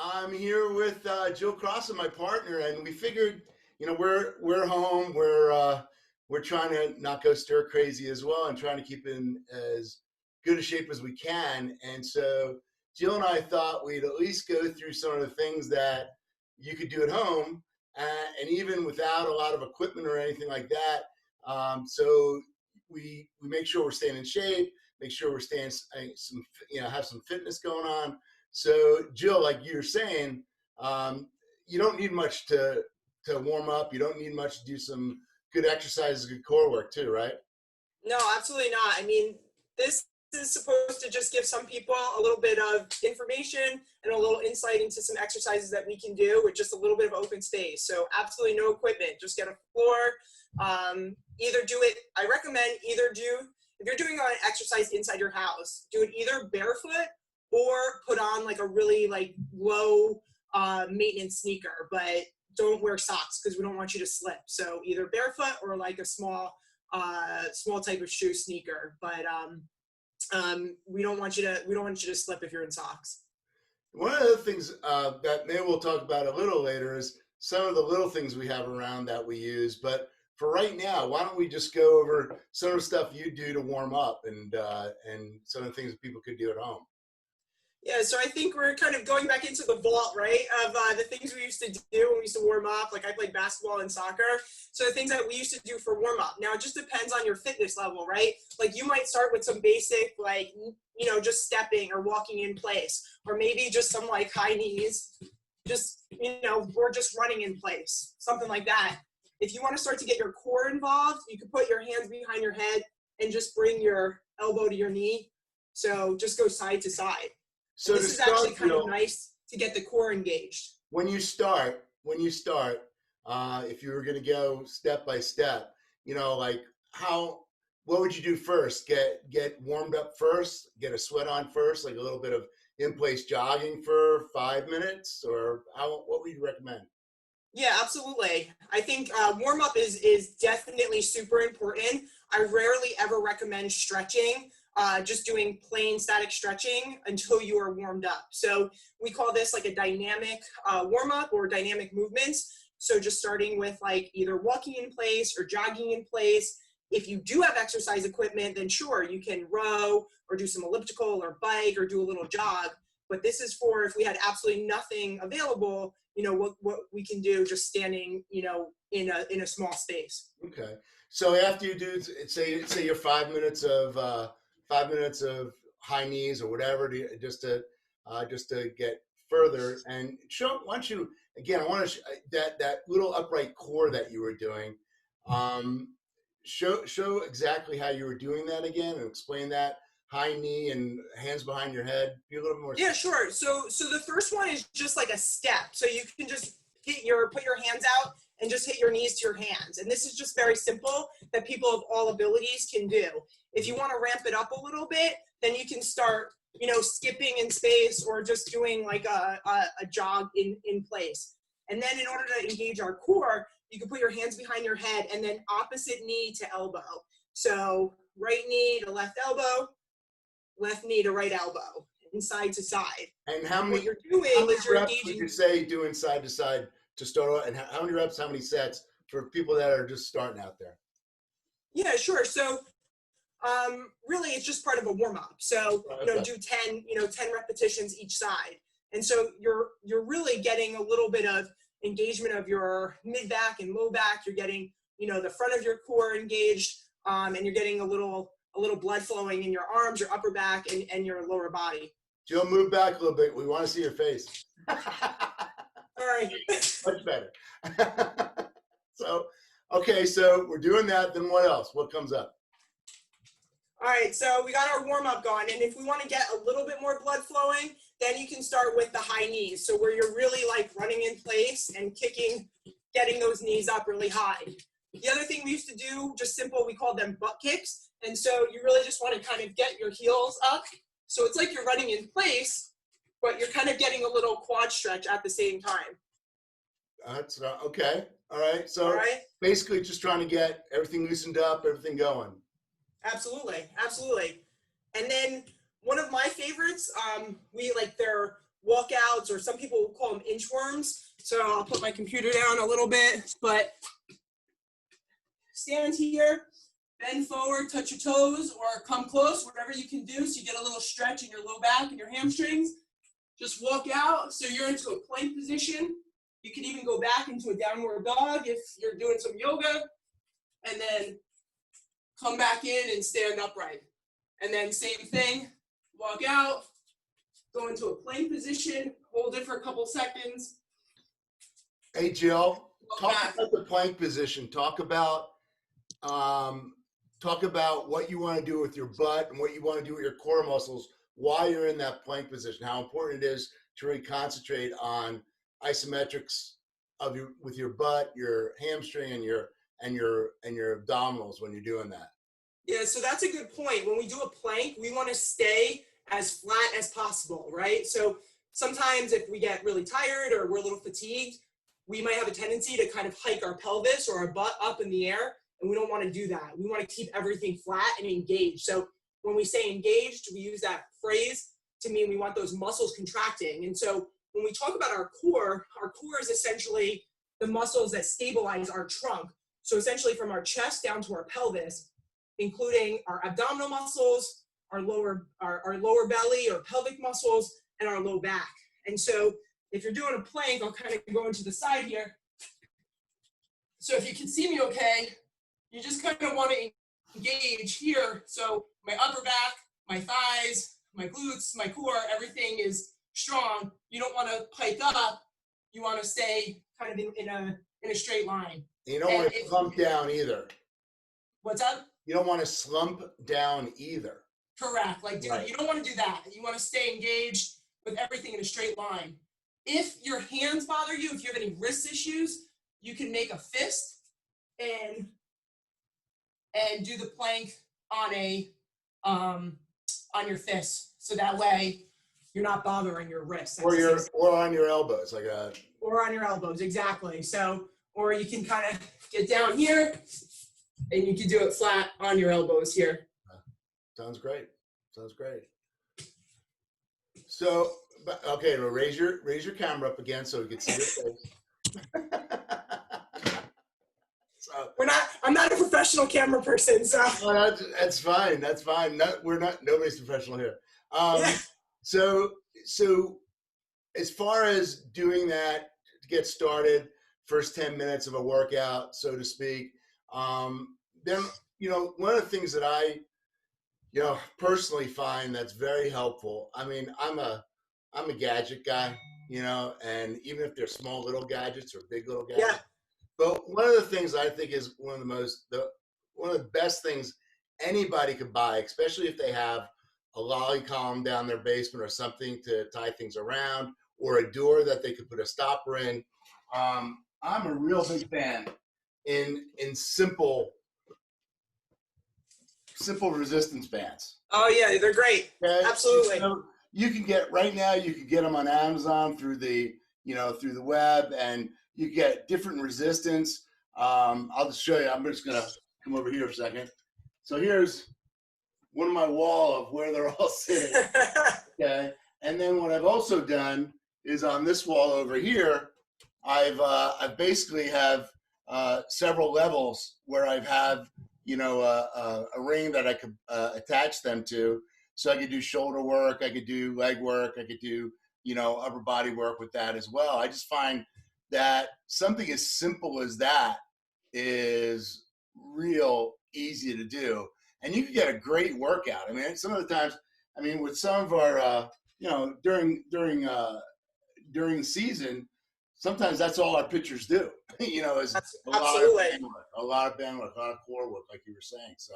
I'm here with Jill Crosson, my partner, and we figured, we're home. We're trying to not go stir crazy as well, and trying to keep in as good a shape as we can. And so Jill and I thought we'd at least go through some of the things that you could do at home, and even without a lot of equipment or anything like that. So we make sure we're staying in shape, make sure we're staying some, have some fitness going on. So, Jill, like you were saying, you don't need much to warm up. You don't need much to do some good exercises, good core work too, right? No, absolutely not. I mean, this is supposed to just give some people a little bit of information and a little insight into some exercises that we can do with just a little bit of open space. So absolutely no equipment, just get a floor. Either do it, I recommend either if you're doing an exercise inside your house, do it either barefoot or put on like a really like low maintenance sneaker, but don't wear socks because we don't want you to slip. So either barefoot or like a small type of shoe sneaker, but we don't want you to slip if you're in socks. One of the things that maybe we'll talk about a little later is some of the little things we have around that we use. But for right now, why don't we just go over some of the stuff you do to warm up and some of the things that people could do at home? Yeah, so I think we're kind of going back into the vault, right, of the things we used to do when we used to warm up. Like I played basketball and soccer. So the things that we used to do for warm up. Now, it just depends on your fitness level, right? Like you might start with some basic, like, just stepping or walking in place, or maybe just some like high knees, just, or just running in place, something like that. If you want to start to get your core involved, you can put your hands behind your head and just bring your elbow to your knee. So just go side to side. So this is actually kind of nice to get the core engaged. When you start, if you were going to go step by step, what would you do first? Get warmed up first, get a sweat on first, like a little bit of in-place jogging for 5 minutes, or what would you recommend? Yeah, absolutely. I think warm up is definitely super important. I rarely ever recommend stretching. Just doing plain static stretching until you are warmed up. So we call this like a dynamic warm up or dynamic movements. So just starting with like either walking in place or jogging in place. If you do have exercise equipment, then sure, you can row or do some elliptical or bike or do a little jog. But this is for if we had absolutely nothing available, what we can do just standing, in a small space. Okay. So after you do, say your 5 minutes of 5 minutes of high knees or whatever, just to get further. And show, why don't you again? I want to that little upright core that you were doing. Show exactly how you were doing that again, and explain that high knee and hands behind your head. Be a little more. Yeah, sure. So the first one is just like a step. So you can just put your hands out and just hit your knees to your hands. And this is just very simple that people of all abilities can do. If you want to ramp it up a little bit, then you can start, skipping in space or just doing like a jog in place. And then in order to engage our core, you can put your hands behind your head and then opposite knee to elbow. So right knee to left elbow, left knee to right elbow, and side to side. And how many, what you're doing how many is you're reps engaging. would you say doing side to side to start off, and how many reps, how many sets for people that are just starting out there? Yeah, sure. So really it's just part of a warm-up. So, do 10 repetitions each side. And so you're really getting a little bit of engagement of your mid back and low back. You're getting, the front of your core engaged, and you're getting a little blood flowing in your arms, your upper back, and your lower body. Jill, move back a little bit. We want to see your face. All right. Much better. So we're doing that. Then what else? What comes up? All right, so we got our warm-up going, and if we want to get a little bit more blood flowing, then you can start with the high knees. So where you're really like running in place and kicking, getting those knees up really high. The other thing we used to do, just simple, we called them butt kicks. And so you really just want to kind of get your heels up. So it's like you're running in place, but you're kind of getting a little quad stretch at the same time. That's okay. All right. So basically just trying to get everything loosened up, everything going. Absolutely. And then one of my favorites, we like their walkouts quads, or some people call them inchworms. So I'll put my computer down a little bit, but stand here, bend forward, touch your toes, or come close, whatever you can do, so you get a little stretch in your low back and your hamstrings. Just walk out, so you're into a plank position. You can even go back into a downward dog if you're doing some yoga, and then come back in and stand upright. And then same thing, walk out, go into a plank position, hold it for a couple seconds. Hey, Jill, talk back. about the plank position. Talk about what you want to do with your butt and what you want to do with your core muscles while you're in that plank position. How important it is to really concentrate on isometrics with your butt, your hamstring, and your abdominals when you're doing that. Yeah, so that's a good point. When we do a plank, we want to stay as flat as possible, right? So sometimes if we get really tired or we're a little fatigued, we might have a tendency to kind of hike our pelvis or our butt up in the air, and we don't want to do that. We want to keep everything flat and engaged. So when we say engaged, we use that phrase to mean we want those muscles contracting. And so when we talk about our core is essentially the muscles that stabilize our trunk. So essentially from our chest down to our pelvis, including our abdominal muscles, our lower belly or pelvic muscles, and our low back. And so if you're doing a plank, I'll kind of go into the side here. So if you can see me okay, you just kind of want to engage here. So my upper back, my thighs, my glutes, my core, everything is strong. You don't want to pike up. You want to stay kind of in a straight line. And you don't want to slump down either. What's up? You don't want to slump down either. Correct. Like, dude, you don't want to do that. You want to stay engaged with everything in a straight line. If your hands bother you, if you have any wrist issues, you can make a fist and do the plank on your fist. So that way you're not bothering your wrists. Or on your elbows, or on your elbows, exactly. So, or you can kind of get down here and you can do it flat on your elbows here. Sounds great. So, okay, well, raise your camera up again so we can see your face. So, I'm not a professional camera person, so. No, that's fine. Nobody's professional here. So as far as doing that to get started, first 10 minutes of a workout, so to speak, then, one of the things that I, personally find that's very helpful. I mean, I'm a gadget guy, and even if they're small little gadgets or big little gadgets. Yeah. But one of the things I think is one of the best things anybody could buy, especially if they have a lolly column down their basement or something to tie things around, or a door that they could put a stopper in. I'm a real big fan in simple resistance bands. Oh yeah, they're great. Okay? Absolutely. So you can get them on Amazon through the web, and you get different resistance. I'll just show you. I'm just gonna come over here for a second. So here's one of my wall of where they're all sitting. Okay, and then what I've also done is on this wall over here, I basically have several levels where I have a ring that I could attach them to, so I could do shoulder work, I could do leg work, I could do upper body work with that as well. I just find that something as simple as that is real easy to do, and you can get a great workout. I mean, some of the times, with some of our during the season, sometimes that's all our pitchers do. Is a lot of bandwork, a lot of core work, like you were saying. So,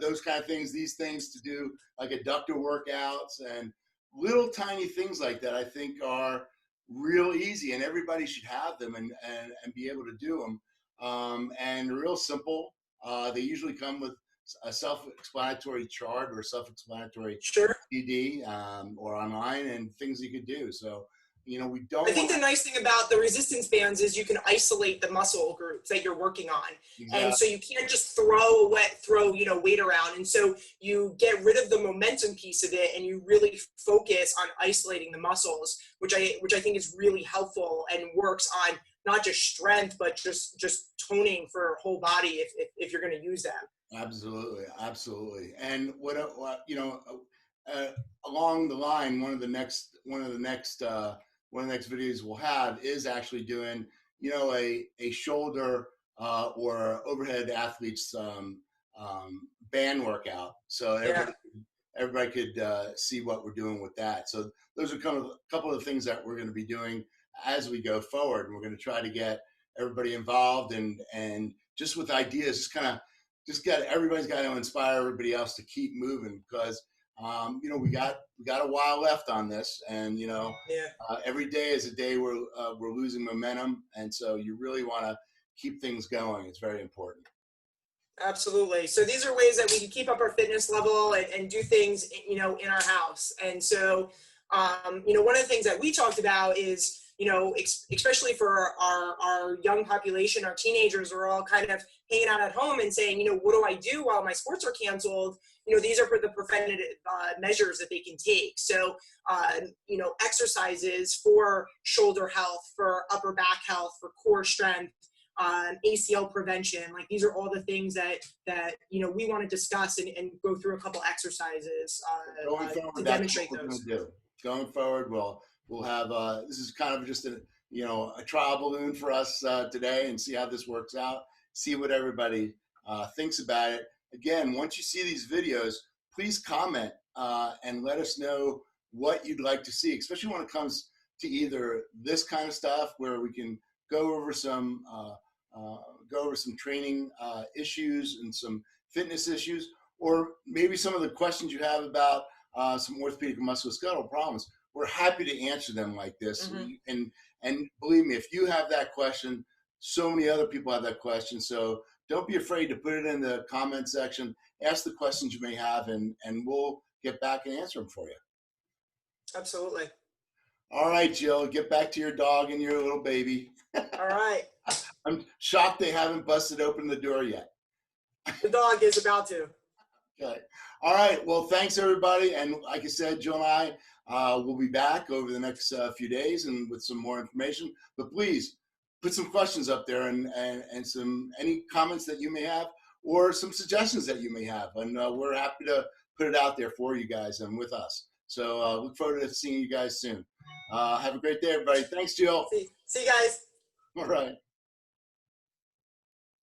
those kind of things, these things to do, like adductor workouts and little tiny things like that, I think are real easy, and everybody should have them and be able to do them. And real simple. They usually come with a self-explanatory chart or self-explanatory CD or online, and things you could do. So we don't I think want the nice thing about the resistance bands is you can isolate the muscle groups that you're working on. And so you can't just throw weight around. And so you get rid of the momentum piece of it and you really focus on isolating the muscles, which I think is really helpful and works on not just strength, but just toning for whole body if you're going to use them. Absolutely, absolutely. And along the line, one of the next videos we'll have is actually doing, a shoulder or overhead athletes band workout. So everybody could see what we're doing with that. So those are kind of a couple of things that we're going to be doing as we go forward. And we're going to try to get everybody involved and just with ideas, everybody's got to inspire everybody else to keep moving, because we got a while left on this, and every day is a day where we're losing momentum, and so you really want to keep things going. It's very important. Absolutely. So these are ways that we can keep up our fitness level and do things, in our house. And so, one of the things that we talked about is, especially for our young population, our teenagers are all kind of hanging out at home and saying, what do I do while my sports are canceled? These are for the preventative measures that they can take. So, exercises for shoulder health, for upper back health, for core strength, ACL prevention. Like, these are all the things that we want to discuss and go through a couple exercises to demonstrate those. Going forward, we'll have this is kind of just a trial balloon for us today, and see how this works out. See what everybody thinks about it. Again, once you see these videos, please comment and let us know what you'd like to see, especially when it comes to either this kind of stuff where we can go over some training issues and some fitness issues, or maybe some of the questions you have about some orthopedic and musculoskeletal problems. We're happy to answer them like this. Mm-hmm. And believe me, if you have that question, so many other people have that question. So don't be afraid to put it in the comment section. Ask the questions you may have, and we'll get back and answer them for you. Absolutely. All right, Jill, get back to your dog and your little baby. All right. I'm shocked they haven't busted open the door yet. The dog is about to. Okay. All right. Well, thanks, everybody. And like I said, Jill and I will be back over the next few days and with some more information. But please put some questions up there and any comments that you may have, or some suggestions that you may have. And we're happy to put it out there for you guys and with us. So look forward to seeing you guys soon. Have a great day, everybody. Thanks, Jill. See you guys. All right.